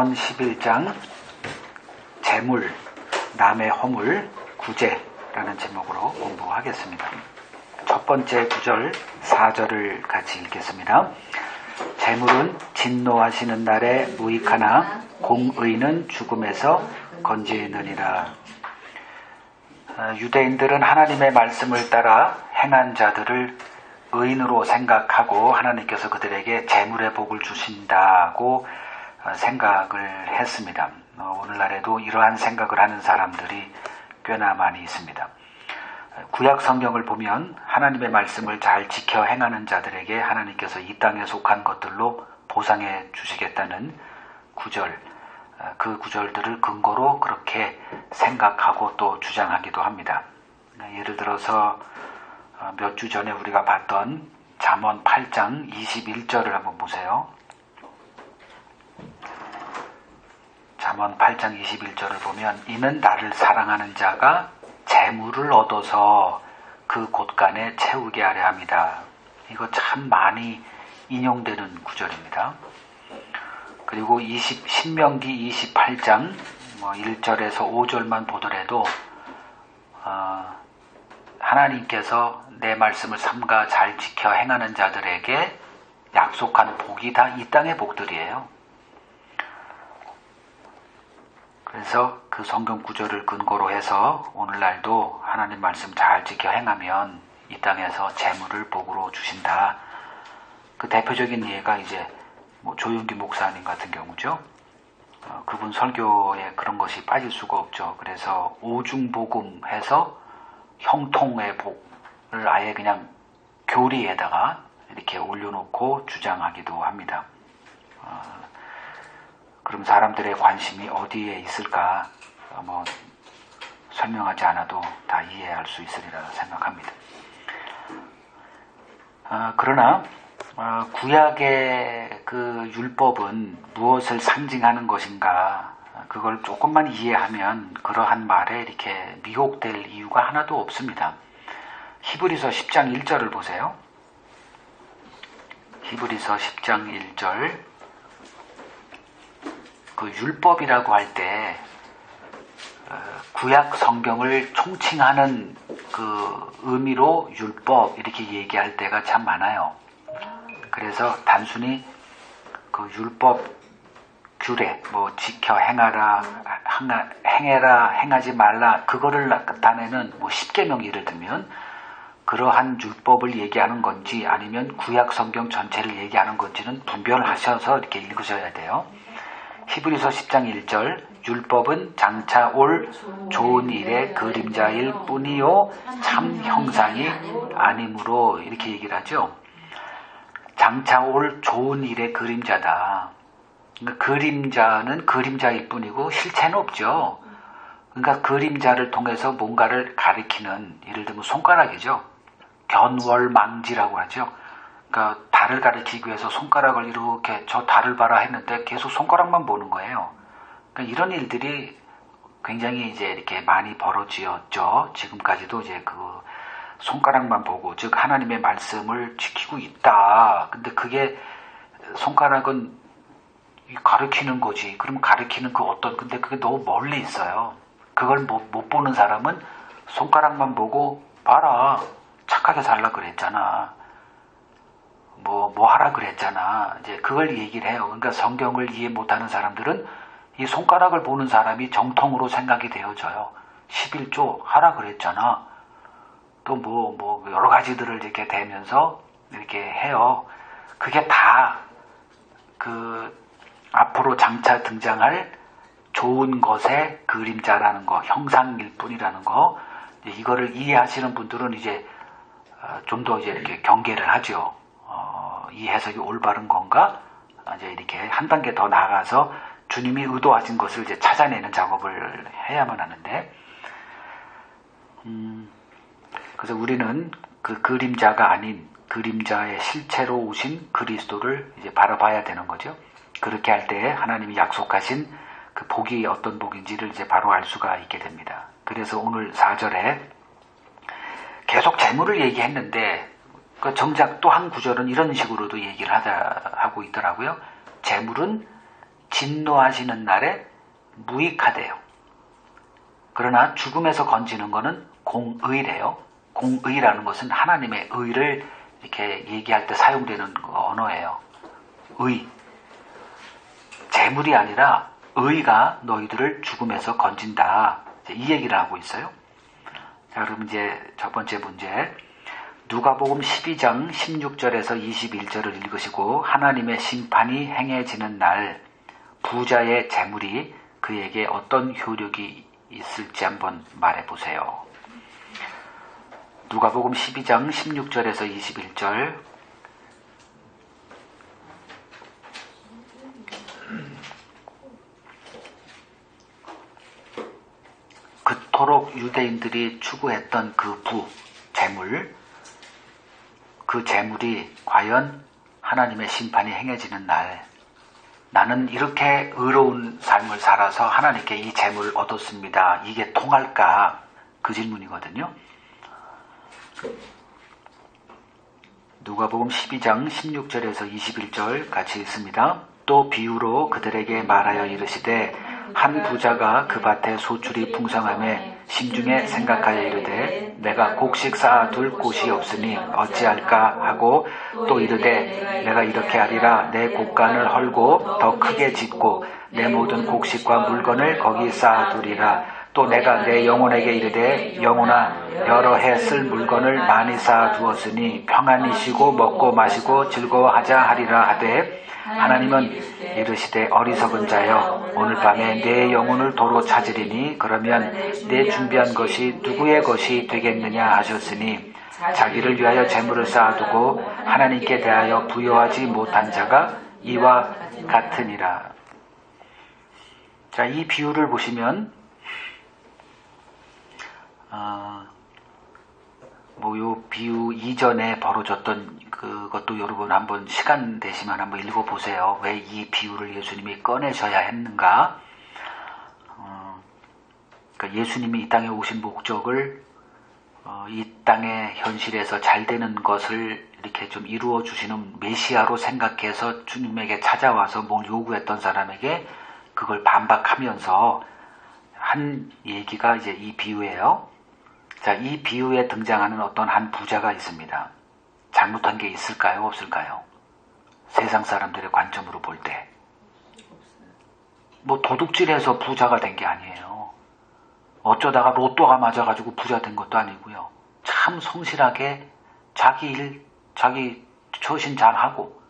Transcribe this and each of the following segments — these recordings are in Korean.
잠언 11장 재물, 남의 허물, 구제라는 제목으로 공부하겠습니다. 첫 번째 구절 4절을 같이 읽겠습니다. 재물은 진노하시는 날에 무익하나 공의는 죽음에서 건지느니라. 유대인들은 하나님의 말씀을 따라 행한 자들을 의인으로 생각하고 하나님께서 그들에게 재물의 복을 주신다고 생각을 했습니다. 오늘날에도 이러한 생각을 하는 사람들이 꽤나 많이 있습니다. 구약 성경을 보면 하나님의 말씀을 잘 지켜 행하는 자들에게 하나님께서 이 땅에 속한 것들로 보상해 주시겠다는 구절, 그 구절들을 근거로 그렇게 생각하고 또 주장하기도 합니다. 예를 들어서 몇 주 전에 우리가 봤던 잠언 8장 21절을 한번 보세요. 잠언 8장 21절을 보면 이는 나를 사랑하는 자가 재물을 얻어서 그 곳간에 채우게 하려 합니다. 이거 참 많이 인용되는 구절입니다. 그리고 신명기 28장 1절에서 5절만 보더라도 하나님께서 내 말씀을 삼가 잘 지켜 행하는 자들에게 약속한 복이 다 이 땅의 복들이에요. 그래서 그 성경 구절을 근거로 해서 오늘날도 하나님 말씀 잘 지켜 행하면 이 땅에서 재물을 복으로 주신다. 그 대표적인 예가 이제 조윤기 목사님 같은 경우죠. 그분 설교에 그런 것이 빠질 수가 없죠. 그래서 오중복음 해서 형통의 복을 아예 그냥 교리에다가 이렇게 올려놓고 주장하기도 합니다. 그럼 사람들의 관심이 어디에 있을까? 설명하지 않아도 다 이해할 수 있으리라 생각합니다. 그러나 구약의 그 율법은 무엇을 상징하는 것인가? 그걸 조금만 이해하면 그러한 말에 이렇게 미혹될 이유가 하나도 없습니다. 히브리서 10장 1절을 보세요. 히브리서 10장 1절. 그 율법이라고 할 때 구약 성경을 총칭하는 그 의미로 율법 이렇게 얘기할 때가 참 많아요. 그래서 단순히 그 율법 규례, 지켜 행하라, 행해라, 행하지 말라, 그거를 나타내는 10계명 예를 들면 그러한 율법을 얘기하는 건지 아니면 구약 성경 전체를 얘기하는 건지는 분별하셔서 이렇게 읽으셔야 돼요. 히브리서 10장 1절 율법은 장차 올 좋은 일의 그림자일 뿐이요 참 형상이 아니므로 이렇게 얘기를 하죠. 장차 올 좋은 일의 그림자다. 그러니까 그림자는 그림자일 뿐이고 실체는 없죠. 그러니까 그림자를 통해서 뭔가를 가리키는, 예를 들면 손가락이죠. 견월망지라고 하죠. 그러니까 달을 가리키기 위해서 손가락을 이렇게 저 달을 봐라 했는데 계속 손가락만 보는 거예요. 그러니까 이런 일들이 굉장히 이제 이렇게 많이 벌어지었죠. 지금까지도 이제 그 손가락만 보고, 즉 하나님의 말씀을 지키고 있다. 근데 그게 손가락은 가르치는 거지. 그럼 가르치는 그 어떤, 근데 그게 너무 멀리 있어요. 그걸 못 보는 사람은 손가락만 보고 봐라. 착하게 살라 그랬잖아. 뭐 하라 그랬잖아. 이제 그걸 얘기를 해요. 그러니까 성경을 이해 못하는 사람들은 이 손가락을 보는 사람이 정통으로 생각이 되어져요. 11조 하라 그랬잖아. 또 여러 가지들을 이렇게 대면서 이렇게 해요. 그게 다 앞으로 장차 등장할 좋은 것의 그림자라는 거, 형상일 뿐이라는 거, 이거를 이해하시는 분들은 이제 좀 더 이제 이렇게 경계를 하죠. 이 해석이 올바른 건가? 이제 이렇게 한 단계 더 나아가서 주님이 의도하신 것을 이제 찾아내는 작업을 해야만 하는데, 그래서 우리는 그 그림자가 아닌 그림자의 실체로 오신 그리스도를 이제 바라봐야 되는 거죠. 그렇게 할 때 하나님이 약속하신 그 복이 어떤 복인지를 이제 바로 알 수가 있게 됩니다. 그래서 오늘 4절에 계속 재물을 얘기했는데 정작 또 한 구절은 이런 식으로도 얘기를 하고 있더라고요. 재물은 진노하시는 날에 무익하대요. 그러나 죽음에서 건지는 것은 공의래요. 공의라는 것은 하나님의 의를 이렇게 얘기할 때 사용되는 언어예요. 의. 재물이 아니라 의가 너희들을 죽음에서 건진다. 이 얘기를 하고 있어요. 자, 그럼 이제 첫 번째 문제. 누가복음 12장 16절에서 21절을 읽으시고 하나님의 심판이 행해지는 날 부자의 재물이 그에게 어떤 효력이 있을지 한번 말해보세요. 누가복음 12장 16절에서 21절. 그토록 유대인들이 추구했던 그 재물, 그 재물이 과연 하나님의 심판이 행해지는 날, 나는 이렇게 의로운 삶을 살아서 하나님께 이 재물을 얻었습니다. 이게 통할까? 그 질문이거든요. 누가복음 12장 16절에서 21절 같이 읽습니다. 또 비유로 그들에게 말하여 이르시되 한 부자가 그 밭에 소출이 풍성함에 심중에 생각하여 이르되 내가 곡식 쌓아둘 곳이 없으니 어찌할까 하고 또 이르되 내가 이렇게 하리라. 내 곡간을 헐고 더 크게 짓고 내 모든 곡식과 물건을 거기 쌓아두리라. 또 내가 내 영혼에게 이르되 영혼아 여러 해 쓸 물건을 많이 쌓아두었으니 평안히 쉬고 먹고 마시고 즐거워하자 하리라 하되 하나님은 이르시되 어리석은 자여 오늘 밤에 내 영혼을 도로 찾으리니 그러면 내 준비한 것이 누구의 것이 되겠느냐 하셨으니 자기를 위하여 재물을 쌓아두고 하나님께 대하여 부여하지 못한 자가 이와 같으니라. 자, 이 비유를 보시면 요 비유 이전에 벌어졌던 그것도 여러분 한번 시간 되시면 한번 읽어보세요. 왜 이 비유를 예수님이 꺼내셔야 했는가? 그러니까 예수님이 이 땅에 오신 목적을 이 땅의 현실에서 잘 되는 것을 이렇게 좀 이루어 주시는 메시아로 생각해서 주님에게 찾아와서 뭘 요구했던 사람에게 그걸 반박하면서 한 얘기가 이제 이 비유예요. 자, 이 비유에 등장하는 어떤 한 부자가 있습니다. 잘못한 게 있을까요? 없을까요? 세상 사람들의 관점으로 볼 때. 뭐 도둑질해서 부자가 된 게 아니에요. 어쩌다가 로또가 맞아가지고 부자 된 것도 아니고요. 참 성실하게 자기 일, 자기 처신 잘하고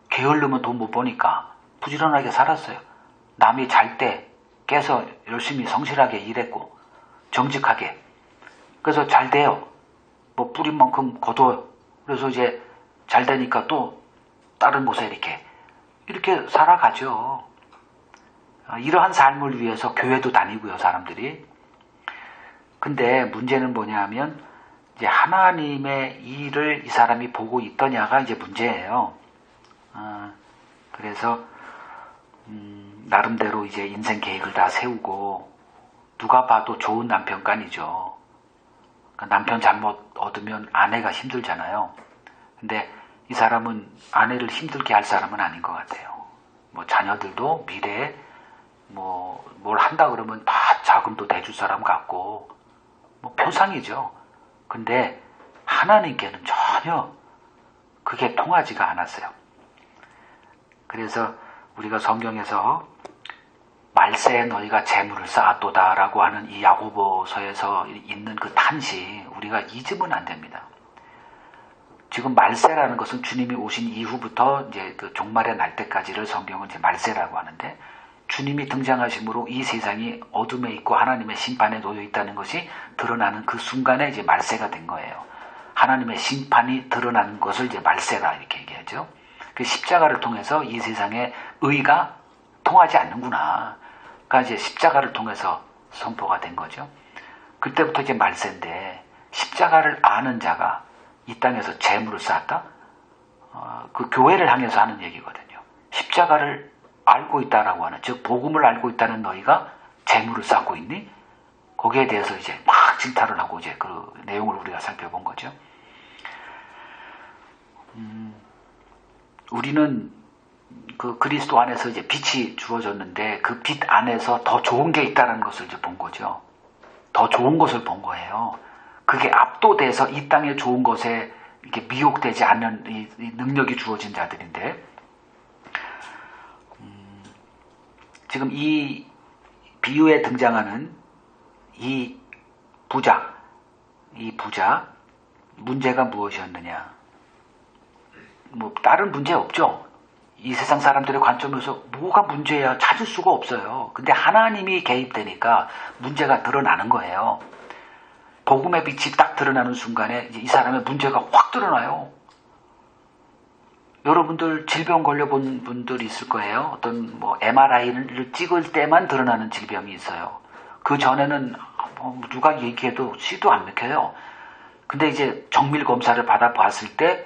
게으르면 돈 못 버니까 부지런하게 살았어요. 남이 잘 때 깨서 열심히 성실하게 일했고 정직하게. 그래서 잘 돼요. 뭐 뿌린 만큼 거둬요. 그래서 이제 잘 되니까 또 다른 곳에 이렇게 살아가죠. 이러한 삶을 위해서 교회도 다니고요, 사람들이. 근데 문제는 뭐냐 하면 이제 하나님의 일을 이 사람이 보고 있더냐가 이제 문제예요. 그래서 나름대로 이제 인생 계획을 다 세우고 누가 봐도 좋은 남편감이죠. 남편 잘못 얻으면 아내가 힘들잖아요. 근데 이 사람은 아내를 힘들게 할 사람은 아닌 것 같아요. 뭐 자녀들도 미래에 뭘 한다 그러면 다 자금도 대줄 사람 같고 뭐 표상이죠. 근데 하나님께는 전혀 그게 통하지가 않았어요. 그래서 우리가 성경에서 말세에 너희가 재물을 쌓았도다 라고 하는 이 야고보서에서 있는 그 탄식 우리가 잊으면 안 됩니다. 지금 말세라는 것은 주님이 오신 이후부터 이제 그 종말의 날 때까지를 성경은 이제 말세라고 하는데 주님이 등장하심으로 이 세상이 어둠에 있고 하나님의 심판에 놓여 있다는 것이 드러나는 그 순간에 이제 말세가 된 거예요. 하나님의 심판이 드러나는 것을 이제 말세라 이렇게 얘기하죠. 그 십자가를 통해서 이 세상의 의가 통하지 않는구나. 그러니까 이제 십자가를 통해서 선포가 된 거죠. 그때부터 이제 말세인데 십자가를 아는 자가 이 땅에서 재물을 쌓았다? 그 교회를 향해서 하는 얘기거든요. 십자가를 알고 있다라고 하는, 즉 복음을 알고 있다는 너희가 재물을 쌓고 있니? 거기에 대해서 이제 막 질타를 하고 이제 그 내용을 우리가 살펴본 거죠. 우리는 그 그리스도 안에서 이제 빛이 주어졌는데 그 빛 안에서 더 좋은 게 있다는 것을 이제 본 거죠. 더 좋은 것을 본 거예요. 그게 압도돼서 이 땅의 좋은 것에 이렇게 미혹되지 않는 이 능력이 주어진 자들인데, 지금 이 비유에 등장하는 이 부자 문제가 무엇이었느냐? 뭐 다른 문제 없죠. 이 세상 사람들의 관점에서 뭐가 문제야 찾을 수가 없어요. 근데 하나님이 개입되니까 문제가 드러나는 거예요. 복음의 빛이 딱 드러나는 순간에 이 사람의 문제가 확 드러나요. 여러분들 질병 걸려본 분들 있을 거예요. 어떤 뭐 MRI를 찍을 때만 드러나는 질병이 있어요. 그 전에는 누가 얘기해도 씨도 안 맥혀요. 근데 이제 정밀 검사를 받아봤을 때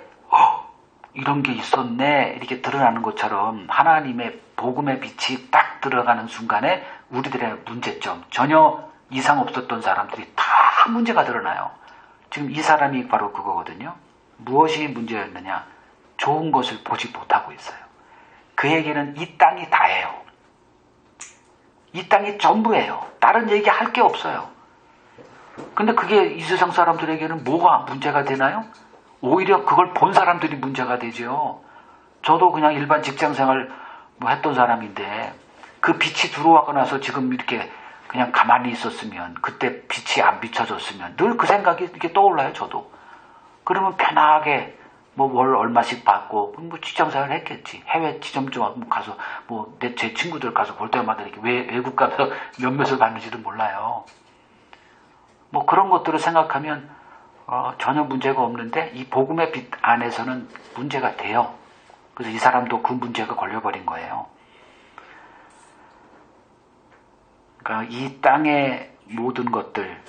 이런 게 있었네 이렇게 드러나는 것처럼 하나님의 복음의 빛이 딱 들어가는 순간에 우리들의 문제점, 전혀 이상 없었던 사람들이 다 문제가 드러나요. 지금 이 사람이 바로 그거거든요. 무엇이 문제였느냐? 좋은 것을 보지 못하고 있어요. 그에게는 이 땅이 다예요. 이 땅이 전부예요. 다른 얘기 할 게 없어요. 근데 그게 이 세상 사람들에게는 뭐가 문제가 되나요? 오히려 그걸 본 사람들이 문제가 되죠. 저도 그냥 일반 직장생활 뭐 했던 사람인데 그 빛이 들어와고 나서 지금 이렇게 그냥 가만히 있었으면, 그때 빛이 안 비춰졌으면, 늘 그 생각이 이렇게 떠올라요. 저도. 그러면 편하게 뭐 월 얼마씩 받고 뭐 직장생활 했겠지. 해외 지점점 가서 뭐 제 친구들 가서 볼 때마다 이렇게 외국 가서 몇몇을 받는지도 몰라요. 뭐 그런 것들을 생각하면 전혀 문제가 없는데 이 복음의 빛 안에서는 문제가 돼요. 그래서 이 사람도 그 문제가 걸려버린 거예요. 그러니까 이 땅의 모든 것들을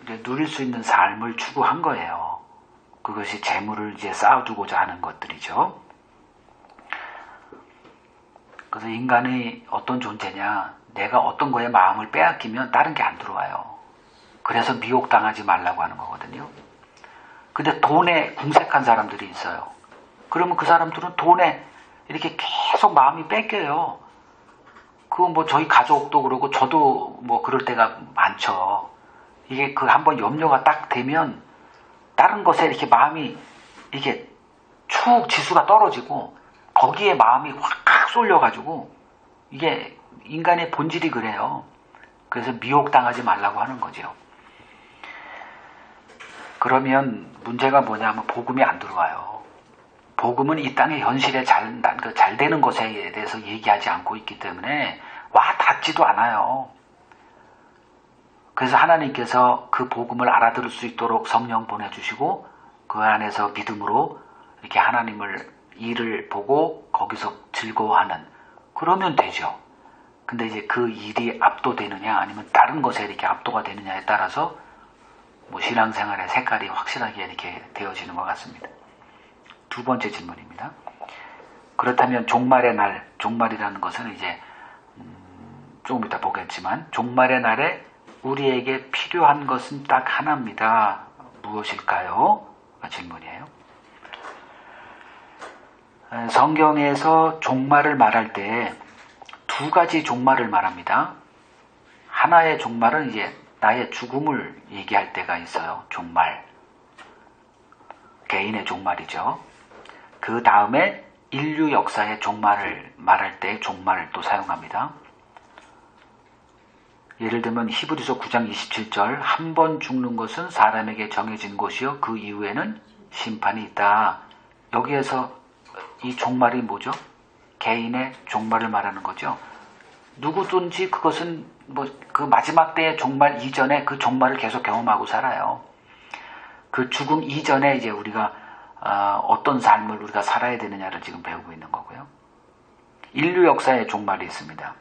이제 누릴 수 있는 삶을 추구한 거예요. 그것이 재물을 이제 쌓아두고자 하는 것들이죠. 그래서 인간이 어떤 존재냐? 내가 어떤 거에 마음을 빼앗기면 다른 게 안 들어와요. 그래서 미혹당하지 말라고 하는 거거든요. 근데 돈에 궁색한 사람들이 있어요. 그러면 그 사람들은 돈에 이렇게 계속 마음이 뺏겨요. 그거 뭐 저희 가족도 그러고 저도 뭐 그럴 때가 많죠. 이게 그 한번 염려가 딱 되면 다른 것에 이렇게 마음이 이게 축 지수가 떨어지고 거기에 마음이 확 쏠려가지고 이게 인간의 본질이 그래요. 그래서 미혹당하지 말라고 하는 거죠. 그러면 문제가 뭐냐면 복음이 안 들어와요. 복음은 이 땅의 현실에 잘 되는 것에 대해서 얘기하지 않고 있기 때문에 와 닿지도 않아요. 그래서 하나님께서 그 복음을 알아들을 수 있도록 성령 보내주시고 그 안에서 믿음으로 이렇게 하나님을 일을 보고 거기서 즐거워하는, 그러면 되죠. 근데 이제 그 일이 압도되느냐 아니면 다른 것에 이렇게 압도가 되느냐에 따라서 뭐 신앙생활의 색깔이 확실하게 이렇게 되어지는 것 같습니다. 두 번째 질문입니다. 그렇다면 종말의 날, 종말이라는 것은 이제 조금 이따 보겠지만 종말의 날에 우리에게 필요한 것은 딱 하나입니다. 무엇일까요? 질문이에요. 성경에서 종말을 말할 때 두 가지 종말을 말합니다. 하나의 종말은 이제 나의 죽음을 얘기할 때가 있어요. 종말. 개인의 종말이죠. 그 다음에 인류 역사의 종말을 말할 때 종말을 또 사용합니다. 예를 들면 히브리서 9장 27절 한 번 죽는 것은 사람에게 정해진 것이요 그 이후에는 심판이 있다. 여기에서 이 종말이 뭐죠? 개인의 종말을 말하는 거죠. 누구든지 그것은 뭐 그 마지막 때의 종말 이전에 그 종말을 계속 경험하고 살아요. 그 죽음 이전에 이제 우리가 어떤 삶을 우리가 살아야 되느냐를 지금 배우고 있는 거고요. 인류 역사의 종말이 있습니다.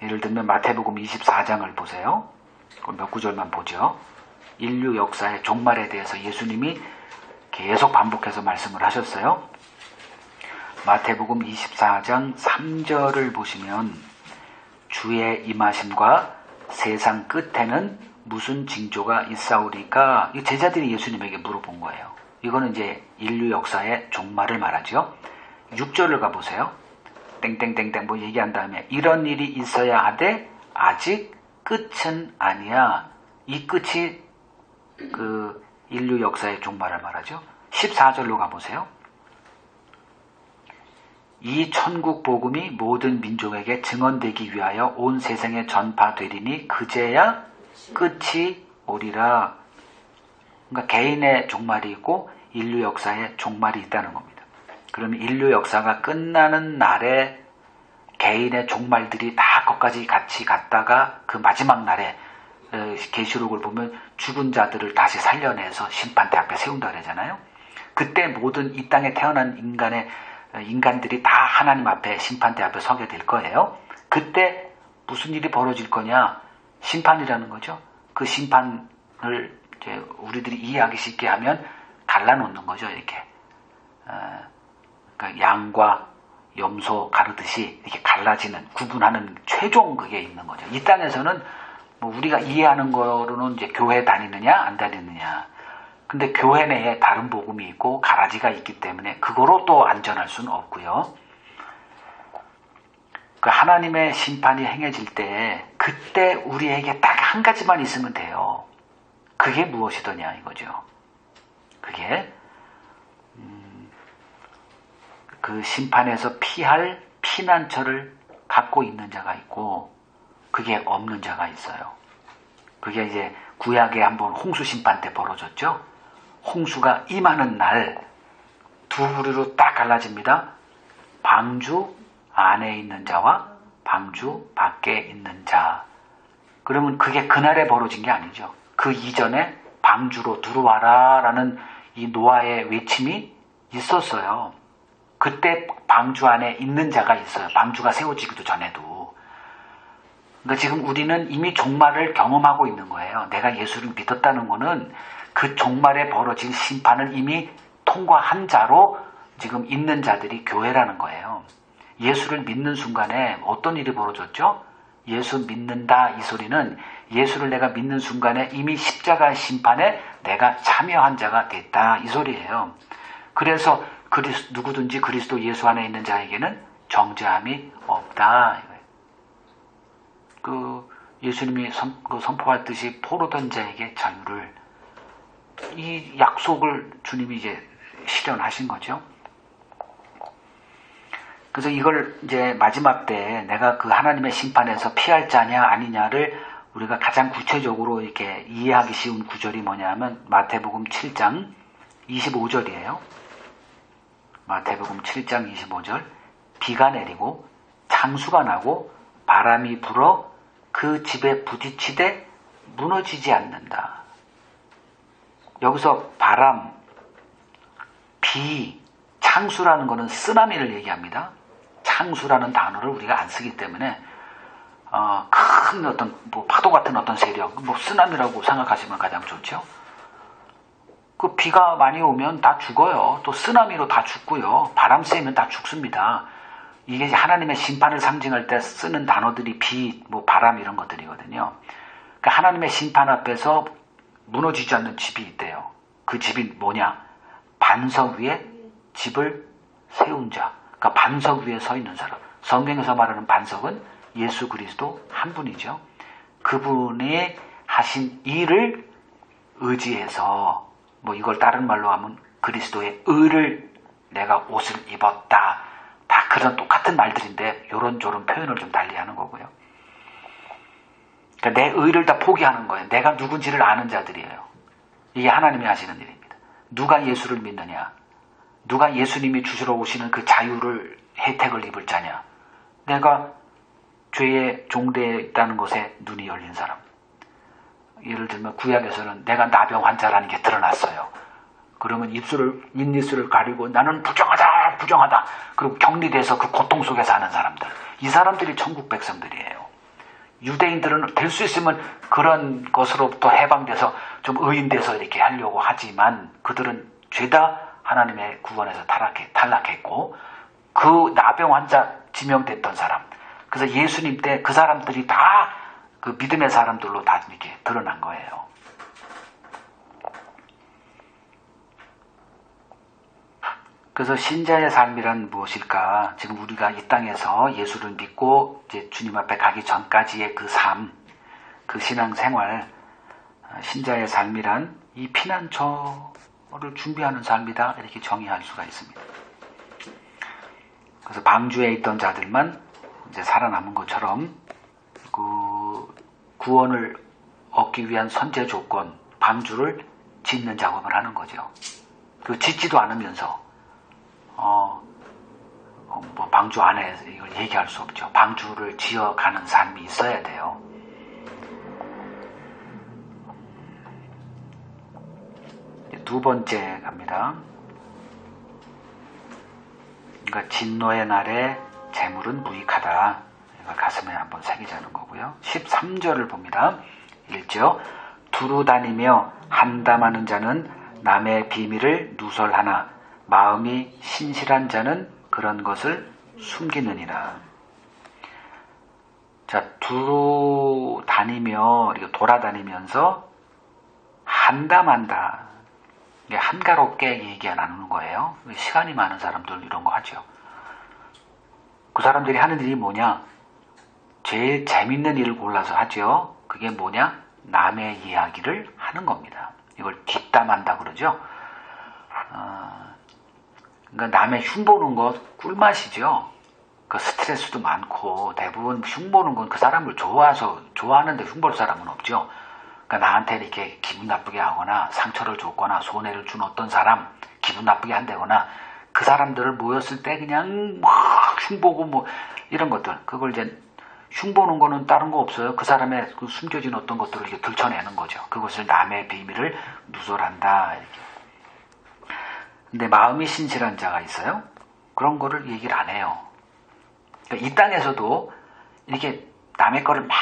예를 들면 마태복음 24장을 보세요. 몇 구절만 보죠. 인류 역사의 종말에 대해서 예수님이 계속 반복해서 말씀을 하셨어요. 마태복음 24장 3절을 보시면 주의 임하심과 세상 끝에는 무슨 징조가 있사오리까? 제자들이 예수님에게 물어본 거예요. 이거는 이제 인류 역사의 종말을 말하죠. 6절을 가보세요. 땡땡땡땡 뭐 얘기한 다음에 이런 일이 있어야 하되 아직 끝은 아니야. 이 끝이 그 인류 역사의 종말을 말하죠. 14절로 가보세요. 이 천국 복음이 모든 민족에게 증언되기 위하여 온 세상에 전파되리니 그제야 끝이 오리라. 그러니까 개인의 종말이 있고 인류 역사의 종말이 있다는 겁니다. 그러면 인류 역사가 끝나는 날에 개인의 종말들이 다 거기까지 같이 갔다가 그 마지막 날에 계시록을 보면 죽은 자들을 다시 살려내서 심판대 앞에 세운다 그러잖아요. 그때 모든 이 땅에 태어난 인간들이 다 하나님 앞에 심판대 앞에 서게 될 거예요. 그때 무슨 일이 벌어질 거냐? 심판이라는 거죠. 그 심판을 이제 우리들이 이해하기 쉽게 하면 갈라놓는 거죠. 이렇게 그러니까 양과 염소 가르듯이 이렇게 갈라지는 구분하는 최종 그게 있는 거죠. 이 땅에서는 뭐 우리가 이해하는 거로는 이제 교회 다니느냐 안 다니느냐. 근데 교회 내에 다른 복음이 있고 가라지가 있기 때문에 그거로 또 안전할 수는 없고요. 그 하나님의 심판이 행해질 때 그때 우리에게 딱 한 가지만 있으면 돼요. 그게 무엇이더냐 이거죠. 그게 그 심판에서 피할 피난처를 갖고 있는 자가 있고 그게 없는 자가 있어요. 그게 이제 구약에 한번 홍수 심판 때 벌어졌죠. 홍수가 임하는 날 두 부류로 딱 갈라집니다. 방주 안에 있는 자와 방주 밖에 있는 자. 그러면 그게 그날에 벌어진 게 아니죠. 그 이전에 방주로 들어와라 라는 이 노아의 외침이 있었어요. 그때 방주 안에 있는 자가 있어요. 방주가 세워지기도 전에도. 그러니까 지금 우리는 이미 종말을 경험하고 있는 거예요. 내가 예수를 믿었다는 거는 그 종말에 벌어질 심판을 이미 통과한 자로 지금 있는 자들이 교회라는 거예요. 예수를 믿는 순간에 어떤 일이 벌어졌죠? 예수 믿는다 이 소리는 예수를 내가 믿는 순간에 이미 십자가 심판에 내가 참여한 자가 됐다 이 소리예요. 그래서 누구든지 그리스도 예수 안에 있는 자에게는 정죄함이 없다. 그 예수님이 선포했듯이 포로된 자에게 자유를 이 약속을 주님이 이제 실현하신 거죠. 그래서 이걸 이제 마지막 때 내가 그 하나님의 심판에서 피할 자냐 아니냐를 우리가 가장 구체적으로 이렇게 이해하기 쉬운 구절이 뭐냐면 마태복음 7장 25절이에요. 마태복음 7장 25절 비가 내리고 창수가 나고 바람이 불어 그 집에 부딪히되 무너지지 않는다. 여기서 바람, 비, 창수라는 것은 쓰나미를 얘기합니다. 창수라는 단어를 우리가 안 쓰기 때문에 큰 어떤 뭐 파도 같은 어떤 세력, 뭐 쓰나미라고 생각하시면 가장 좋죠. 그 비가 많이 오면 다 죽어요. 또 쓰나미로 다 죽고요. 바람 쐬면 다 죽습니다. 이게 하나님의 심판을 상징할 때 쓰는 단어들이 비, 뭐 바람 이런 것들이거든요. 그러니까 하나님의 심판 앞에서 무너지지 않는 집이 있대요. 그 집이 뭐냐? 반석 위에 집을 세운 자. 그러니까 반석 위에 서 있는 사람. 성경에서 말하는 반석은 예수 그리스도 한 분이죠. 그분이 하신 일을 의지해서 뭐 이걸 다른 말로 하면 그리스도의 의를 내가 옷을 입었다. 다 그런 똑같은 말들인데 요런저런 표현을 좀 달리하는 거고요. 그러니까 내 의를 다 포기하는 거예요. 내가 누군지를 아는 자들이에요. 이게 하나님이 하시는 일입니다. 누가 예수를 믿느냐? 누가 예수님이 주시러 오시는 그 자유를 혜택을 입을 자냐? 내가 죄의 종대에 있다는 것에 눈이 열린 사람. 예를 들면 구약에서는 내가 나병 환자라는 게 드러났어요. 그러면 입니스를 가리고 나는 부정하다. 그리고 격리돼서 그 고통 속에 사는 사람들. 이 사람들이 천국 백성들이에요. 유대인들은 될 수 있으면 그런 것으로부터 해방돼서 좀 의인돼서 이렇게 하려고 하지만 그들은 죄다 하나님의 구원에서 탈락했고 그 나병 환자 지명됐던 사람. 그래서 예수님 때 그 사람들이 다 그 믿음의 사람들로 다 이렇게 드러난 거예요. 그래서 신자의 삶이란 무엇일까? 지금 우리가 이 땅에서 예수를 믿고 이제 주님 앞에 가기 전까지의 그 삶, 그 신앙생활, 신자의 삶이란 이 피난처를 준비하는 삶이다, 이렇게 정의할 수가 있습니다. 그래서 방주에 있던 자들만 이제 살아남은 것처럼 그 구원을 얻기 위한 선제 조건, 방주를 짓는 작업을 하는 거죠. 그 짓지도 않으면서 뭐 방주 안에 이걸 얘기할 수 없죠. 방주를 지어가는 삶이 있어야 돼요. 두 번째 갑니다. 그러니까 진노의 날에 재물은 무익하다. 이걸 가슴에 한번 새기자는 거고요. 13절을 봅니다. 1절 두루 다니며 한담하는 자는 남의 비밀을 누설하나 마음이 신실한 자는 그런 것을 숨기느니라. 자, 두루 다니며, 돌아다니면서 한담한다. 이게 한가롭게 얘기 나누는 거예요. 시간이 많은 사람들 이런 거 하죠. 그 사람들이 하는 일이 뭐냐? 제일 재밌는 일을 골라서 하죠. 그게 뭐냐? 남의 이야기를 하는 겁니다. 이걸 뒷담한다 그러죠. 그러니까 남의 흉보는 거 꿀맛이죠. 그 스트레스도 많고 대부분 흉보는 건 그 사람을 좋아하는데 흉볼 사람은 없죠. 그러니까 나한테 이렇게 기분 나쁘게 하거나 상처를 줬거나 손해를 준 어떤 사람 기분 나쁘게 한다거나 그 사람들을 모였을 때 그냥 막 흉보고 뭐 이런 것들, 그걸 이제 흉보는 거는 다른 거 없어요. 그 사람의 그 숨겨진 어떤 것들을 이렇게 들춰내는 거죠. 그것을 남의 비밀을 누설한다, 이렇게. 근데 마음이 신실한 자가 있어요? 그런 거를 얘기를 안 해요. 그러니까 이 땅에서도 이렇게 남의 거를 막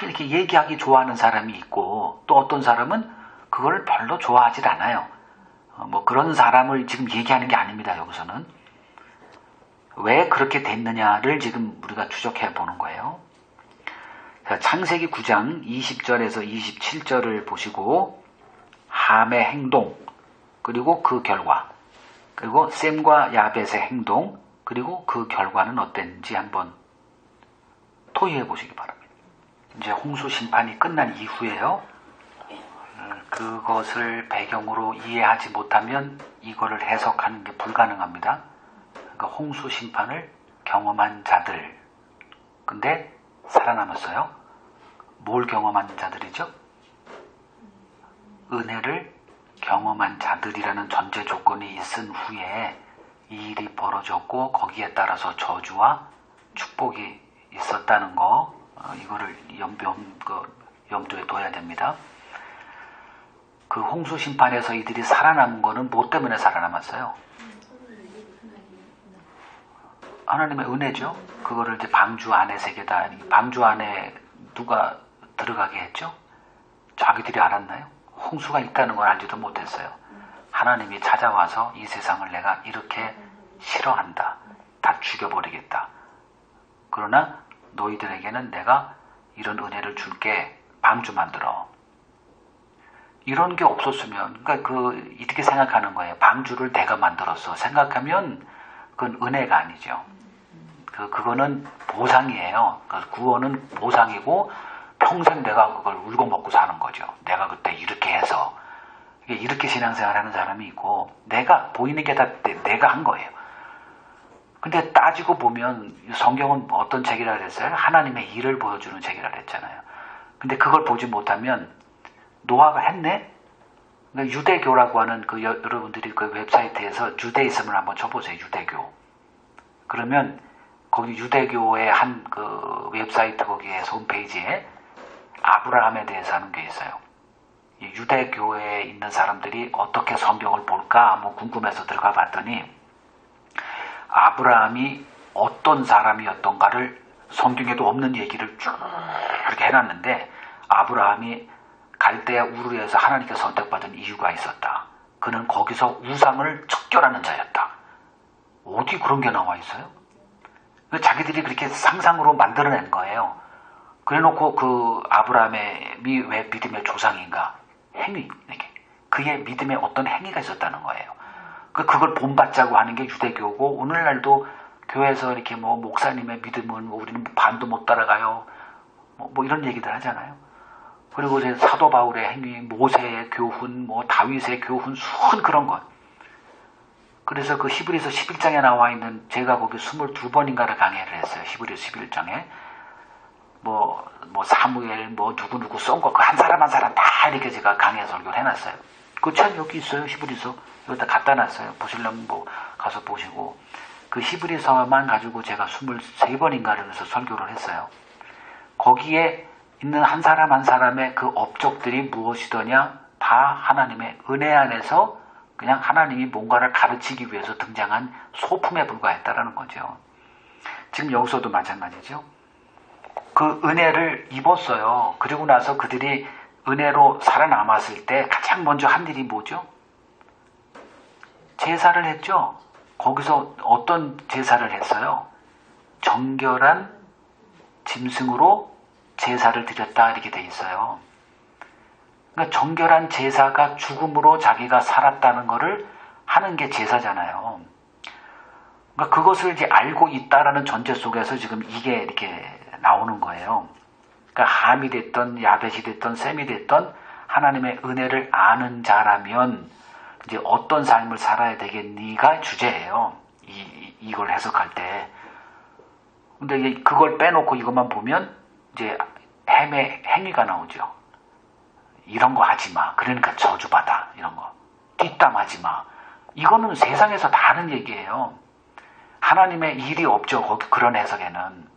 이렇게 얘기하기 좋아하는 사람이 있고, 또 어떤 사람은 그걸 별로 좋아하질 않아요. 뭐 그런 사람을 지금 얘기하는 게 아닙니다. 여기서는 왜 그렇게 됐느냐를 지금 우리가 추적해 보는 거예요. 자, 창세기 9장 20절에서 27절을 보시고 함의 행동, 그리고 그 결과, 그리고 셈과 야벳의 행동, 그리고 그 결과는 어땠는지 한번 토의해 보시기 바랍니다. 이제 홍수 심판이 끝난 이후에요. 그것을 배경으로 이해하지 못하면 이거를 해석하는 게 불가능합니다. 그러니까 홍수 심판을 경험한 자들, 근데 살아남았어요. 뭘 경험한 자들이죠? 은혜를 경험한 자들이라는 전제 조건이 있은 후에 이 일이 벌어졌고 거기에 따라서 저주와 축복이 있었다는 거, 이거를 염두에 둬야 됩니다. 그 홍수 심판에서 이들이 살아남은 거는 뭐 때문에 살아남았어요? 하나님의 은혜죠. 그거를 이제 방주 안에 새겨다. 방주 안에 누가 들어가게 했죠? 자기들이 알았나요? 홍수가 있다는 걸 알지도 못했어요. 하나님이 찾아와서 이 세상을 내가 이렇게 싫어한다. 다 죽여버리겠다. 그러나 너희들에게는 내가 이런 은혜를 줄게. 방주 만들어. 이런 게 없었으면, 그러니까 이렇게 생각하는 거예요. 방주를 내가 만들었어. 생각하면 그건 은혜가 아니죠. 그거는 보상이에요. 구원은 보상이고 평생 내가 그걸 울고 먹고 사는 거죠. 내가 그때 이렇게 해서. 이렇게 신앙생활 하는 사람이 있고, 내가 보이는 게 다 내가 한 거예요. 근데 따지고 보면 성경은 어떤 책이라 그랬어요? 하나님의 일을 보여주는 책이라 그랬잖아요. 근데 그걸 보지 못하면 노아가 했네? 그러니까 유대교라고 하는 여러분들이 그 웹사이트에서 주데이즘을 한번 쳐보세요. 유대교. 그러면 거기 유대교의 한 그 웹사이트 거기에서 홈페이지에 아브라함에 대해서 하는 게 있어요. 유대교에 있는 사람들이 어떻게 성경을 볼까 한번 궁금해서 들어가 봤더니 아브라함이 어떤 사람이었던가를 성경에도 없는 얘기를 쭉 이렇게 해놨는데, 아브라함이 갈대아 우르에서 하나님께 선택받은 이유가 있었다. 그는 거기서 우상을 척결하는 자였다. 어디 그런 게 나와 있어요? 자기들이 그렇게 상상으로 만들어낸 거예요. 그래놓고 그 아브라함이 왜 믿음의 조상인가? 행위, 이렇게. 그의 믿음에 어떤 행위가 있었다는 거예요. 그걸 본받자고 하는 게 유대교고, 오늘날도 교회에서 이렇게 뭐 목사님의 믿음은 뭐 우리는 반도 못 따라가요. 뭐 이런 얘기들 하잖아요. 그리고 이제 사도 바울의 행위, 모세의 교훈, 뭐 다윗의 교훈, 수많은 그런 것. 그래서 그 히브리서 11장에 나와 있는, 제가 거기 22번인가를 강해를 했어요. 히브리서 11장에. 뭐 사무엘, 뭐 누구 쏜 거, 그 한 사람 한 사람 다 이렇게 제가 강해 설교를 해놨어요. 그 책 여기 있어요. 히브리서. 여기다 갖다 놨어요. 보시려면 뭐 가서 보시고. 그 히브리서만 가지고 제가 23번인가를 해서 설교를 했어요. 거기에 있는 한 사람 한 사람의 그 업적들이 무엇이더냐? 다 하나님의 은혜 안에서 그냥 하나님이 뭔가를 가르치기 위해서 등장한 소품에 불과했다라는 거죠. 지금 여기서도 마찬가지죠. 그 은혜를 입었어요. 그리고 나서 그들이 은혜로 살아남았을 때 가장 먼저 한 일이 뭐죠? 제사를 했죠. 거기서 어떤 제사를 했어요? 정결한 짐승으로 제사를 드렸다 이렇게 돼 있어요. 그러니까 정결한 제사가 죽음으로 자기가 살았다는 것을 하는 게 제사잖아요. 그러니까 그것을 이제 알고 있다라는 전제 속에서 지금 이게 이렇게 나오는 거예요. 그러니까 함이 됐던 야벳이 됐던 셈이 됐던 하나님의 은혜를 아는 자라면 이제 어떤 삶을 살아야 되겠니가 주제예요. 이걸 해석할 때. 근데 그걸 빼놓고 이것만 보면 이제 햄의 행위가 나오죠. 이런 거 하지 마. 그러니까 저주받아. 이런 거. 뒷담하지 마. 이거는 세상에서 다 하는 얘기예요. 하나님의 일이 없죠. 거기 그런 해석에는.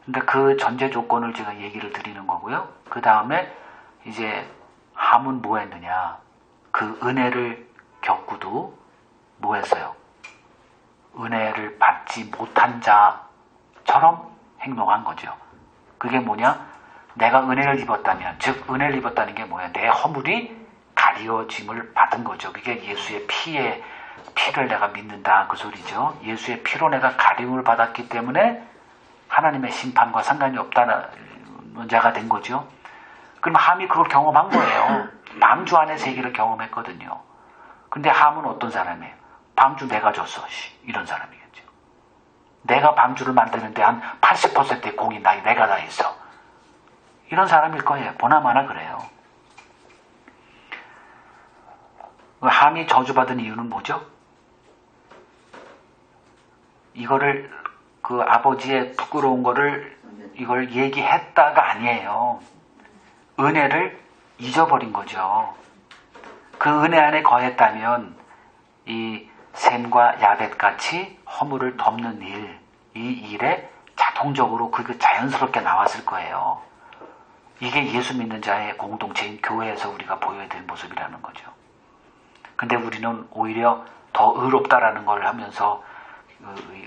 근데 그 전제 조건을 제가 얘기를 드리는 거고요. 그 다음에 이제 함은 뭐 했느냐. 그 은혜를 겪고도 뭐 했어요? 은혜를 받지 못한 자처럼 행동한 거죠. 그게 뭐냐? 내가 은혜를 입었다면, 즉 은혜를 입었다는 게 뭐야? 내 허물이 가리워짐을 받은 거죠. 그게 예수의 피를 내가 믿는다 그 소리죠. 예수의 피로 내가 가림을 받았기 때문에 하나님의 심판과 상관이 없다는 자가 된 거죠. 그럼 함이 그걸 경험한 거예요. 방주 안의 세계를 경험했거든요. 근데 함은 어떤 사람이에요? 방주 내가 줬어. 이런 사람이겠죠. 내가 방주를 만드는데 한 80%의 공이 내가 다 있어. 이런 사람일 거예요. 보나마나 그래요. 함이 저주받은 이유는 뭐죠? 이거를 그 아버지의 부끄러운 거를 이걸 얘기했다가 아니에요. 은혜를 잊어버린 거죠. 그 은혜 안에 거했다면 이 셈과 야벳 같이 허물을 덮는 일, 이 일에 자동적으로 그게 자연스럽게 나왔을 거예요. 이게 예수 믿는 자의 공동체인 교회에서 우리가 보여야 될 모습이라는 거죠. 근데 우리는 오히려 더 의롭다라는 걸 하면서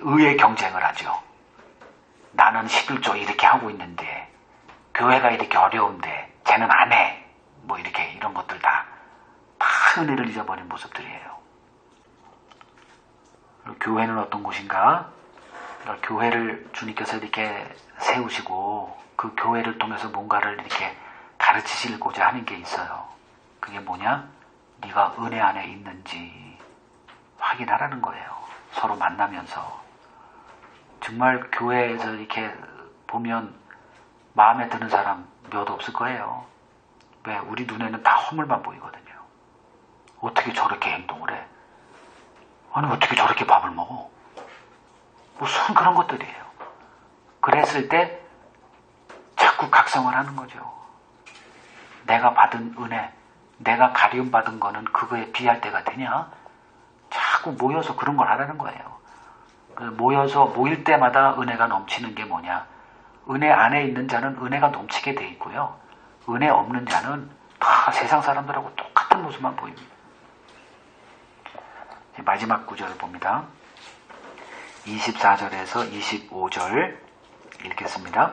의의 경쟁을 하죠. 나는 11조 이렇게 하고 있는데 교회가 이렇게 어려운데 쟤는 안 해. 뭐 이렇게 이런 것들 다 은혜를 잊어버린 모습들이에요. 교회는 어떤 곳인가? 교회를 주님께서 이렇게 세우시고 그 교회를 통해서 뭔가를 이렇게 가르치시고자 하는 게 있어요. 그게 뭐냐? 네가 은혜 안에 있는지 확인하라는 거예요. 서로 만나면서. 정말 교회에서 이렇게 보면 마음에 드는 사람 몇 없을 거예요. 왜? 우리 눈에는 다 허물만 보이거든요. 어떻게 저렇게 행동을 해? 아니 어떻게 저렇게 밥을 먹어? 무슨 그런 것들이에요. 그랬을 때 자꾸 각성을 하는 거죠. 내가 받은 은혜, 내가 가리움 받은 거는 그거에 비할 때가 되냐? 자꾸 모여서 그런 걸 하라는 거예요. 모여서 모일 때마다 은혜가 넘치는 게 뭐냐? 은혜 안에 있는 자는 은혜가 넘치게 돼 있고요. 은혜 없는 자는 다 세상 사람들하고 똑같은 모습만 보입니다. 마지막 구절을 봅니다. 24절에서 25절 읽겠습니다.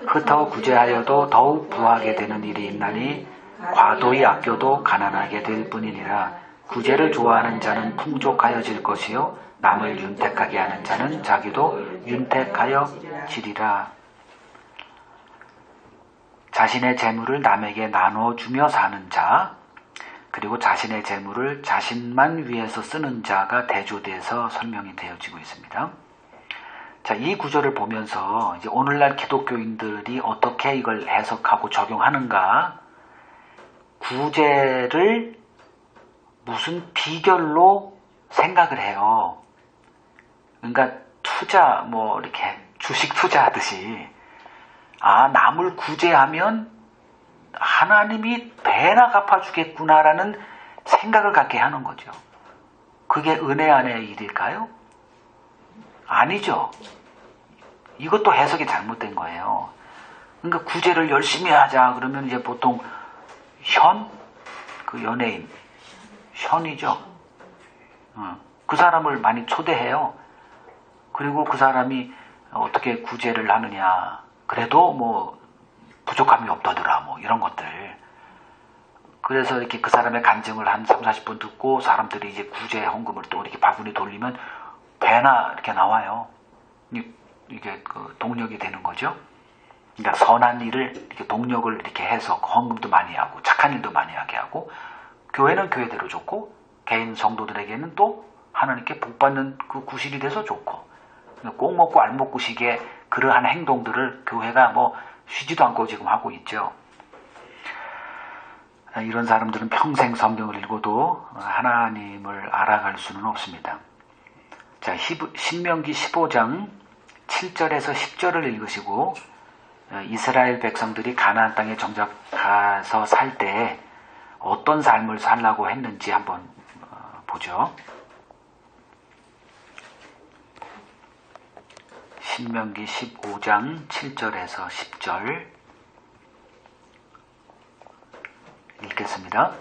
흩어 구제하여도 더욱 부하게 되는 일이 있나니 과도히 아껴도 가난하게 될 뿐이니라. 구제를 좋아하는 자는 풍족하여질 것이요 남을 윤택하게 하는 자는 자기도 윤택하여지리라. 자신의 재물을 남에게 나눠주며 사는 자, 그리고 자신의 재물을 자신만 위해서 쓰는 자가 대조돼서 설명이 되어지고 있습니다. 자, 이 구절을 보면서 이제 오늘날 기독교인들이 어떻게 이걸 해석하고 적용하는가, 구제를 무슨 비결로 생각을 해요. 그러니까 투자, 뭐 이렇게 주식 투자하듯이, 아, 남을 구제하면 하나님이 배나 갚아주겠구나라는 생각을 갖게 하는 거죠. 그게 은혜 안의 일일까요? 아니죠. 이것도 해석이 잘못된 거예요. 그러니까 구제를 열심히 하자 그러면 이제 보통 그 연예인 현이죠. 그 사람을 많이 초대해요. 그리고 그 사람이 어떻게 구제를 하느냐, 그래도 뭐 부족함이 없다더라, 뭐 이런 것들. 그래서 이렇게 그 사람의 간증을 한 3, 40분 듣고 사람들이 이제 구제 헌금을 또 이렇게 바구니 돌리면 배나 이렇게 나와요. 이게 그 동력이 되는 거죠. 그러니까 선한 일을 이렇게 동력을 이렇게 해서 헌금도 많이 하고 착한 일도 많이 하게 하고, 교회는 교회대로 좋고 개인 성도들에게는 또 하나님께 복받는 그 구실이 돼서 좋고, 꼭 먹고 알 먹고 시기에 그러한 행동들을 교회가 뭐 쉬지도 않고 지금 하고 있죠. 이런 사람들은 평생 성경을 읽어도 하나님을 알아갈 수는 없습니다. 자, 신명기 15장 7절에서 10절을 읽으시고, 이스라엘 백성들이 가나안 땅에 정작 가서 살 때 어떤 삶을 살라고 했는지 한번 보죠. 신명기 15장 7절에서 10절 읽겠습니다.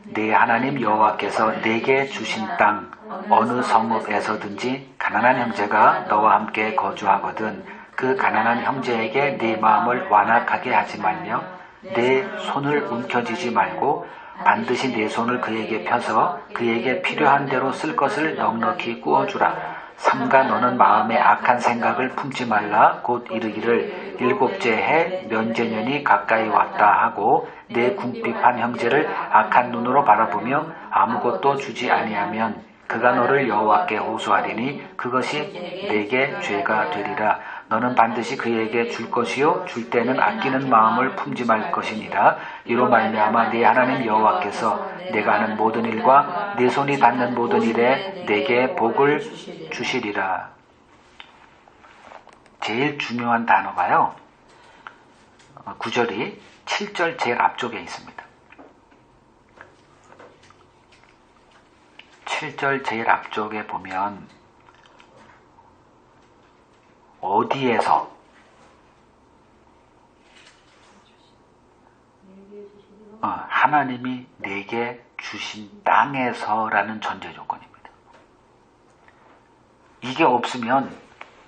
네 하나님 여호와께서 내게 주신 땅 어느 성읍에서든지 가난한 형제가 너와 함께 거주하거든 그 가난한 형제에게 네 마음을 완악하게 하지 말며 내 손을 움켜쥐지 말고 반드시 내 손을 그에게 펴서 그에게 필요한 대로 쓸 것을 넉넉히 꾸어주라. 삼가 너는 마음에 악한 생각을 품지 말라. 곧 이르기를 일곱째 해 면제년이 가까이 왔다 하고 내 궁핍한 형제를 악한 눈으로 바라보며 아무것도 주지 아니하면 그가 너를 여호와께 호소하리니 그것이 내게 죄가 되리라. 너는 반드시 그에게 줄 것이요 줄 때는 아끼는 마음을 품지 말 것이니라. 이로 말미암아 네 하나님 여호와께서 내가 하는 모든 일과 네 손이 닿는 모든 일에 내게 복을 주시리라. 제일 중요한 단어가요, 구절이 7절 제일 앞쪽에 있습니다. 7절 제일 앞쪽에 보면 어디에서, 하나님이 내게 주신 땅에서라는 전제 조건입니다. 이게 없으면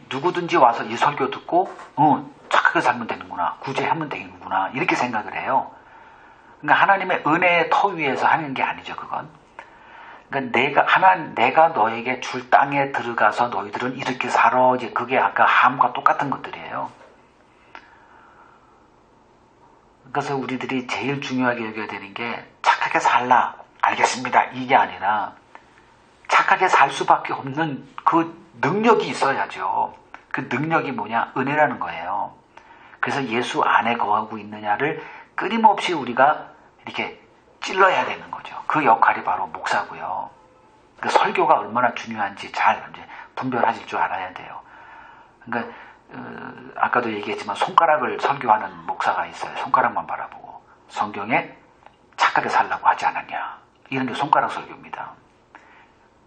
누구든지 와서 이 설교 듣고 착하게 살면 되는구나, 구제하면 되는구나 이렇게 생각을 해요. 그러니까 하나님의 은혜의 터 위에서 하는 게 아니죠. 그건 그러니까 내가 너에게 줄 땅에 들어가서 너희들은 이렇게 살아, 이제 그게 아까 함과 똑같은 것들이에요. 그래서 우리들이 제일 중요하게 여겨야 되는 게 착하게 살라, 알겠습니다, 이게 아니라 착하게 살 수밖에 없는 그 능력이 있어야죠. 그 능력이 뭐냐? 은혜라는 거예요. 그래서 예수 안에 거하고 있느냐를 끊임없이 우리가 이렇게 찔러야 되는 거죠. 그 역할이 바로 목사고요. 그 설교가 얼마나 중요한지 잘 이제 분별하실 줄 알아야 돼요. 그러니까 아까도 얘기했지만 손가락을 설교하는 목사가 있어요. 손가락만 바라보고 성경에 착하게 살라고 하지 않았냐, 이런 게 손가락 설교입니다.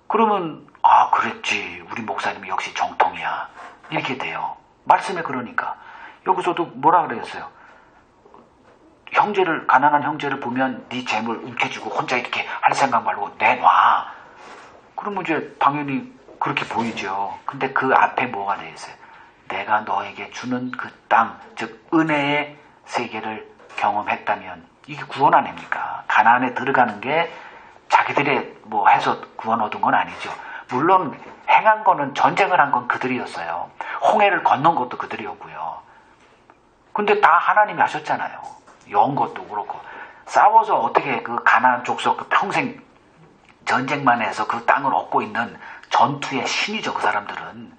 그러면 그랬지, 우리 목사님이 역시 정통이야, 이렇게 돼요. 말씀에. 그러니까 여기서도 뭐라 그랬어요? 가난한 형제를 보면 네 재물 움켜쥐고 혼자 이렇게 할 생각 말고 내놔. 그러면 이제 당연히 그렇게 보이죠. 근데 그 앞에 뭐가 되어 있어요? 내가 너에게 주는 그 땅, 즉 은혜의 세계를 경험했다면 이게 구원 아닙니까? 가나안에 들어가는 게 자기들의 뭐 해서 구원 얻은 건 아니죠. 물론 행한 거는, 전쟁을 한 건 그들이었어요. 홍해를 건넌 것도 그들이었고요. 근데 다 하나님이 하셨잖아요. 연 것도 그렇고. 싸워서 어떻게 그 가나안 족속 그 평생 전쟁만 해서 그 땅을 얻고 있는 전투의 신이죠. 그 사람들은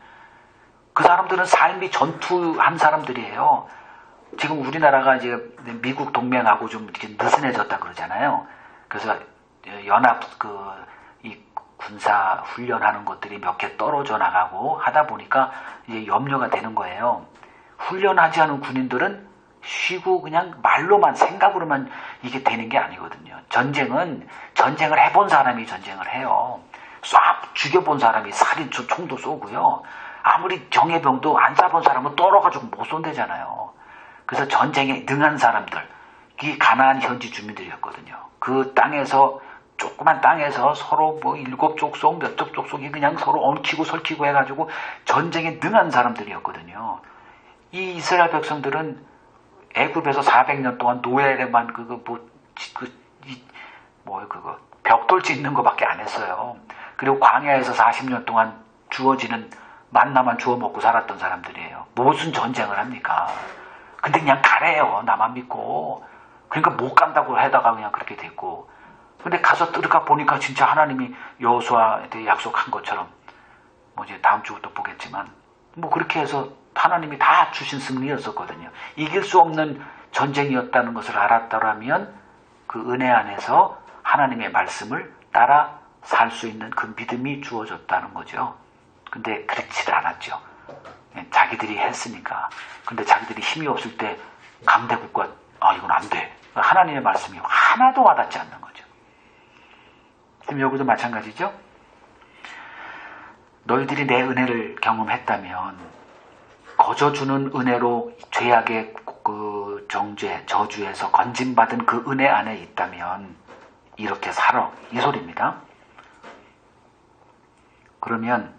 삶이 전투한 사람들이에요. 지금 우리나라가 이제 미국 동맹하고 좀 이렇게 느슨해졌다 그러잖아요. 그래서 연합 이 군사 훈련하는 것들이 몇 개 떨어져 나가고 하다 보니까 이제 염려가 되는 거예요. 훈련하지 않은 군인들은 쉬고 그냥 말로만 생각으로만 이게 되는 게 아니거든요. 전쟁을 해본 사람이 전쟁을 해요. 싹 죽여본 사람이 살인 총도 쏘고요. 아무리 정예병도 안 쏴본 사람은 떨어가지고 못 쏜대잖아요. 그래서 전쟁에 능한 사람들, 이 가나안 현지 주민들이었거든요. 그 땅에서 조그만 땅에서 서로 뭐 7족속 몇 족속이 그냥 서로 엉키고 설키고 해가지고 전쟁에 능한 사람들이었거든요. 이 이스라엘 백성들은 애굽에서 400년 동안 노예에만 벽돌 짓는 거밖에 안 했어요. 그리고 광야에서 40년 동안 주어지는 만나만 주워 먹고 살았던 사람들이에요. 무슨 전쟁을 합니까? 근데 그냥 가래요. 나만 믿고. 그러니까 못 간다고 하다가 그냥 그렇게 됐고. 근데 가서 들어가 보니까 진짜 하나님이 여호수아한테 약속한 것처럼 뭐 이제 다음 주부터 보겠지만 뭐 그렇게 해서 하나님이 다 주신 승리였었거든요. 이길 수 없는 전쟁이었다는 것을 알았더라면 그 은혜 안에서 하나님의 말씀을 따라 살 수 있는 그 믿음이 주어졌다는 거죠. 근데 그렇지도 않았죠. 자기들이 했으니까. 근데 자기들이 힘이 없을 때 강대국과 이건 안 돼. 하나님의 말씀이 하나도 와닿지 않는 거죠. 지금 여기도 마찬가지죠. 너희들이 내 은혜를 경험했다면 거저주는 은혜로 죄악의 그 정죄, 저주에서 건짐받은 그 은혜 안에 있다면 이렇게 살아. 이 소리입니다. 그러면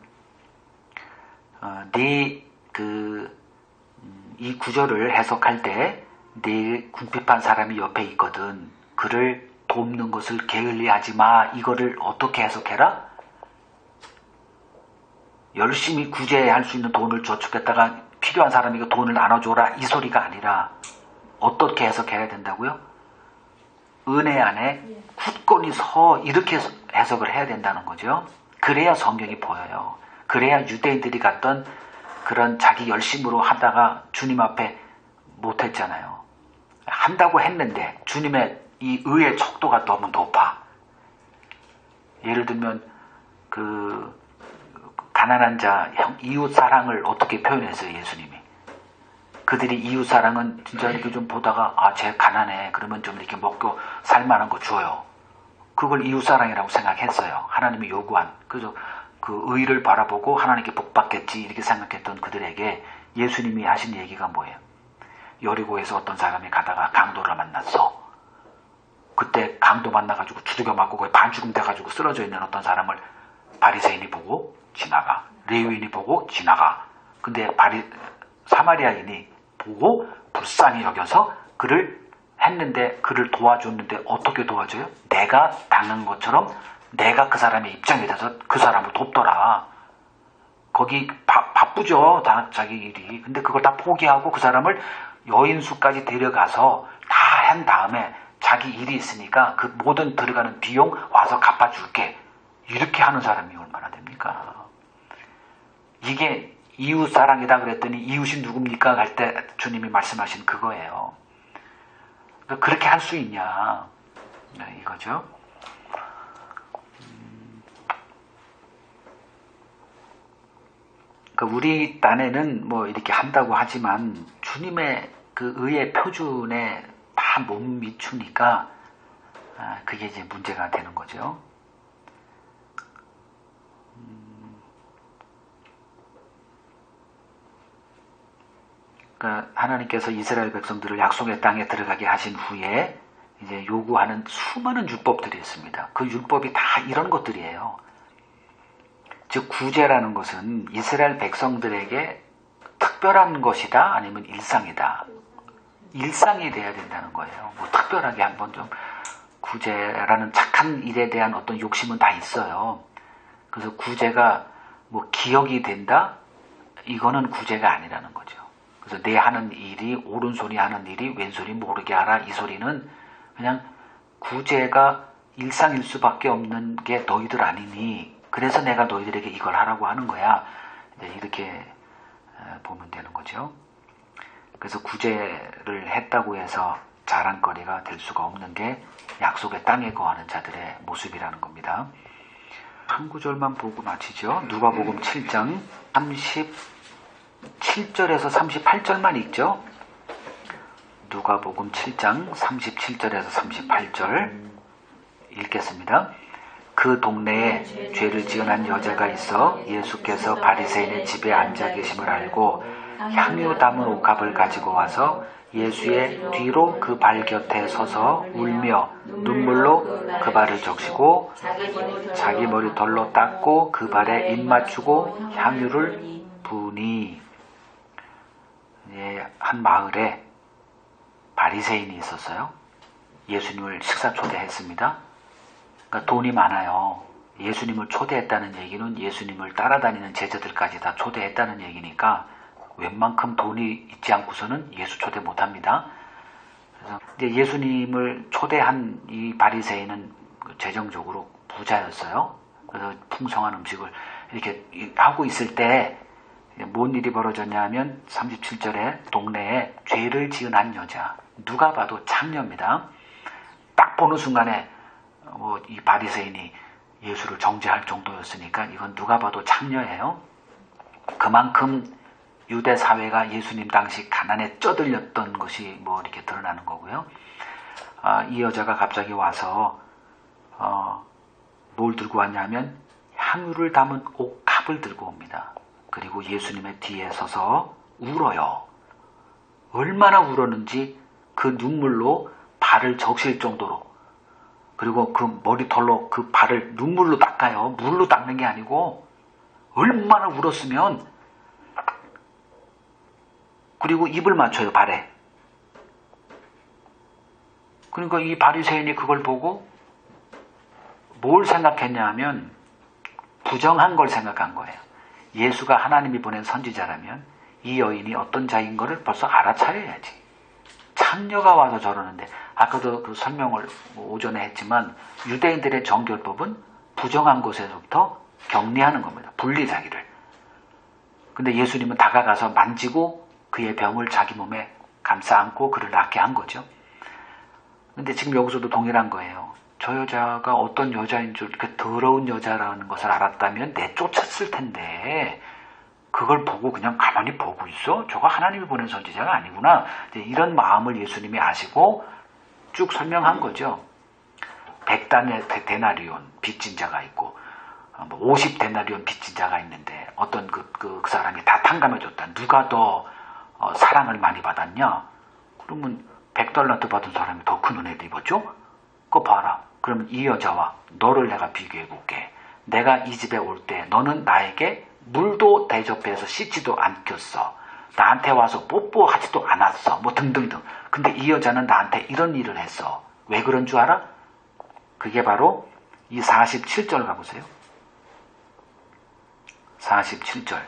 이 구절을 해석할 때 네 궁핍한 사람이 옆에 있거든. 그를 돕는 것을 게을리하지 마. 이거를 어떻게 해석해라? 열심히 구제할 수 있는 돈을 저축했다가 필요한 사람에게 돈을 나눠줘라. 이 소리가 아니라 어떻게 해석해야 된다고요? 은혜 안에 굳건히 서 이렇게 해석을 해야 된다는 거죠. 그래야 성경이 보여요. 그래야 유대인들이 갔던 그런 자기 열심으로 하다가 주님 앞에 못했잖아요. 한다고 했는데 주님의 이 의의 척도가 너무 높아. 예를 들면 그 가난한 자 이웃 사랑을 어떻게 표현했어요, 예수님이? 그들이 이웃 사랑은 진짜 이렇게 좀 보다가 쟤 가난해. 그러면 좀 이렇게 먹고 살만한 거 줘요. 그걸 이웃 사랑이라고 생각했어요. 하나님이 요구한. 그래서 그 의를 바라보고 하나님께 복 받겠지 이렇게 생각했던 그들에게 예수님이 하신 얘기가 뭐예요? 여리고에서 어떤 사람이 가다가 강도를 만났어. 그때 강도 만나가지고 두들겨 맞고 거의 반죽음 돼가지고 쓰러져 있는 어떤 사람을 바리새인이 보고 지나가. 레위인이 보고 지나가. 근데 사마리아인이 보고 불쌍히 여겨서 그를 했는데 그를 도와줬는데 어떻게 도와줘요? 내가 당한 것처럼 내가 그 사람의 입장이 돼서 그 사람을 돕더라. 거기 바쁘죠. 자기 일이. 근데 그걸 다 포기하고 그 사람을 여인수까지 데려가서 다 한 다음에 자기 일이 있으니까 그 모든 들어가는 비용 와서 갚아줄게. 이렇게 하는 사람이 얼마나 됩니까? 이게 이웃 사랑이다 그랬더니 이웃이 누굽니까? 할 때 주님이 말씀하신 그거예요. 그렇게 할 수 있냐? 이거죠. 우리 딴에는 뭐 이렇게 한다고 하지만 주님의 그 의의 표준에 다 못 미추니까 그게 이제 문제가 되는 거죠. 그러니까 하나님께서 이스라엘 백성들을 약속의 땅에 들어가게 하신 후에 이제 요구하는 수많은 율법들이 있습니다. 그 율법이 다 이런 것들이에요. 즉 구제라는 것은 이스라엘 백성들에게 특별한 것이다 아니면 일상이다. 일상이 돼야 된다는 거예요. 뭐 특별하게 한번 좀 구제라는 착한 일에 대한 어떤 욕심은 다 있어요. 그래서 구제가 뭐 기억이 된다? 이거는 구제가 아니라는 거죠. 그래서 내 하는 일이 오른손이 하는 일이 왼손이 모르게 하라 이 소리는 그냥 구제가 일상일 수밖에 없는 게 너희들 아니니 그래서 내가 너희들에게 이걸 하라고 하는 거야. 이렇게 보면 되는 거죠. 그래서 구제를 했다고 해서 자랑거리가 될 수가 없는 게 약속의 땅에 거하는 자들의 모습이라는 겁니다. 한 구절만 보고 마치죠. 누가복음 7장 37절에서 38절만 읽죠. 누가복음 7장 37절에서 38절 읽겠습니다. 그 동네에 죄를 지은 한 여자가 있어 예수께서 바리새인의 집에 앉아 계심을 알고 향유 담은 옥합을 가지고 와서 예수의 뒤로 그 발 곁에 서서 울며 눈물로 그 발을 적시고 자기 머리털로 닦고 그 발에 입 맞추고 향유를 부으니, 한 마을에 바리새인이 있었어요. 예수님을 식사 초대했습니다. 그러니까 돈이 많아요. 예수님을 초대했다는 얘기는 예수님을 따라다니는 제자들까지 다 초대했다는 얘기니까 웬만큼 돈이 있지 않고서는 예수 초대 못합니다. 그래서 이제 예수님을 초대한 이 바리새인은 재정적으로 부자였어요. 그래서 풍성한 음식을 이렇게 하고 있을 때 뭔 일이 벌어졌냐 하면 37절에 동네에 죄를 지은 한 여자, 누가 봐도 장녀입니다. 딱 보는 순간에 이 바리새인이 예수를 정죄할 정도였으니까 이건 누가 봐도 장녀예요. 그만큼 유대 사회가 예수님 당시 가난에 쪄들렸던 것이 이렇게 드러나는 거고요. 이 여자가 갑자기 와서 뭘 들고 왔냐면 향유를 담은 옥합을 들고 옵니다. 그리고 예수님의 뒤에 서서 울어요. 얼마나 울었는지 그 눈물로 발을 적실 정도로, 그리고 그 머리털로 그 발을 눈물로 닦아요. 물로 닦는 게 아니고 얼마나 울었으면. 그리고 입을 맞춰요, 발에. 그러니까 이 바리새인이 그걸 보고 뭘 생각했냐 하면 부정한 걸 생각한 거예요. 예수가 하나님이 보낸 선지자라면 이 여인이 어떤 자인 거를 벌써 알아차려야지. 창녀가 와서 저러는데, 아까도 그 설명을 오전에 했지만 유대인들의 정결법은 부정한 곳에서부터 격리하는 겁니다. 분리자기를. 근데 예수님은 다가가서 만지고 그의 병을 자기 몸에 감싸 안고 그를 낫게 한 거죠. 근데 지금 여기서도 동일한 거예요. 저 여자가 어떤 여자인 줄, 그 더러운 여자라는 것을 알았다면 내쫓았을 텐데 그걸 보고 그냥 가만히 보고 있어? 저거 하나님이 보낸 선지자가 아니구나. 이런 마음을 예수님이 아시고 쭉 설명한 거죠. 100데나리온 빚진 자가 있고 50데나리온 빚진 자가 있는데 어떤 그 사람이 다 탕감해줬다. 누가 더 사랑을 많이 받았냐? 그러면 100달란트 받은 사람이 더 큰 은혜를 입었죠? 그거 봐라. 그러면 이 여자와 너를 내가 비교해 볼게. 내가 이 집에 올 때 너는 나에게 물도 대접해서 씻지도 않겠어. 나한테 와서 뽀뽀하지도 않았어. 등등등. 근데 이 여자는 나한테 이런 일을 했어. 왜 그런 줄 알아? 그게 바로 이 47절 가보세요. 47절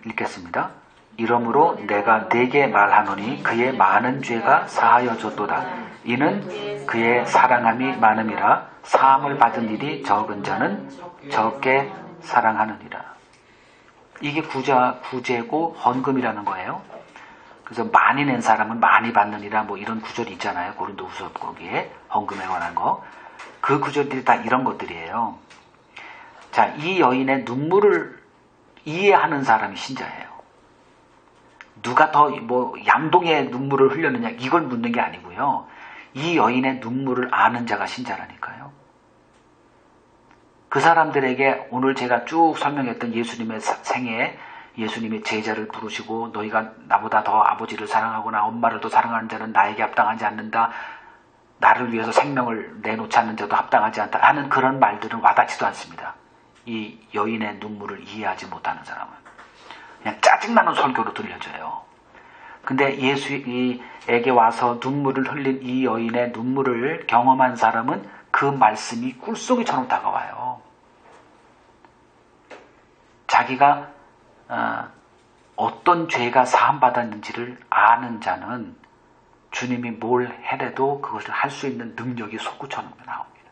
읽겠습니다. 이러므로 내가 네게 말하노니 그의 많은 죄가 사하여졌도다. 이는 그의 사랑함이 많음이라. 사함을 받은 일이 적은 자는 적게 사랑하느니라. 이게 구제고 헌금이라는 거예요. 그래서 많이 낸 사람은 많이 받느니라, 이런 구절이 있잖아요. 고린도후서 거기에 헌금에 관한 거. 그 구절들이 다 이런 것들이에요. 자, 이 여인의 눈물을 이해하는 사람이 신자예요. 누가 더 양동의 눈물을 흘렸느냐 이걸 묻는 게 아니고요. 이 여인의 눈물을 아는 자가 신자라니까요. 그 사람들에게 오늘 제가 쭉 설명했던 예수님의 생애에 예수님이 제자를 부르시고 너희가 나보다 더 아버지를 사랑하거나 엄마를 더 사랑하는 자는 나에게 합당하지 않는다. 나를 위해서 생명을 내놓지 않는 자도 합당하지 않다 하는 그런 말들은 와닿지도 않습니다. 이 여인의 눈물을 이해하지 못하는 사람은 그냥 짜증나는 설교로 들려져요. 근데 예수에게 와서 눈물을 흘린 이 여인의 눈물을 경험한 사람은 그 말씀이 꿀송이처럼 다가와요. 자기가 어떤 죄가 사함받았는지를 아는 자는 주님이 뭘 해도 그것을 할 수 있는 능력이 솟구쳐는 나옵니다.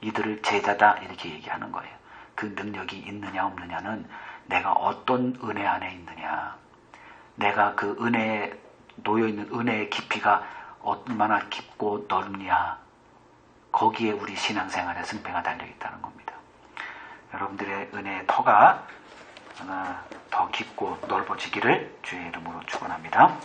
이들을 제자다 이렇게 얘기하는 거예요. 그 능력이 있느냐 없느냐는 내가 어떤 은혜 안에 있느냐, 내가 그 은혜에 놓여있는 은혜의 깊이가 얼마나 깊고 넓냐, 거기에 우리 신앙생활의 승패가 달려있다는 겁니다. 여러분들의 은혜의 터가 더 깊고 넓어지기를 주의 이름으로 축원합니다.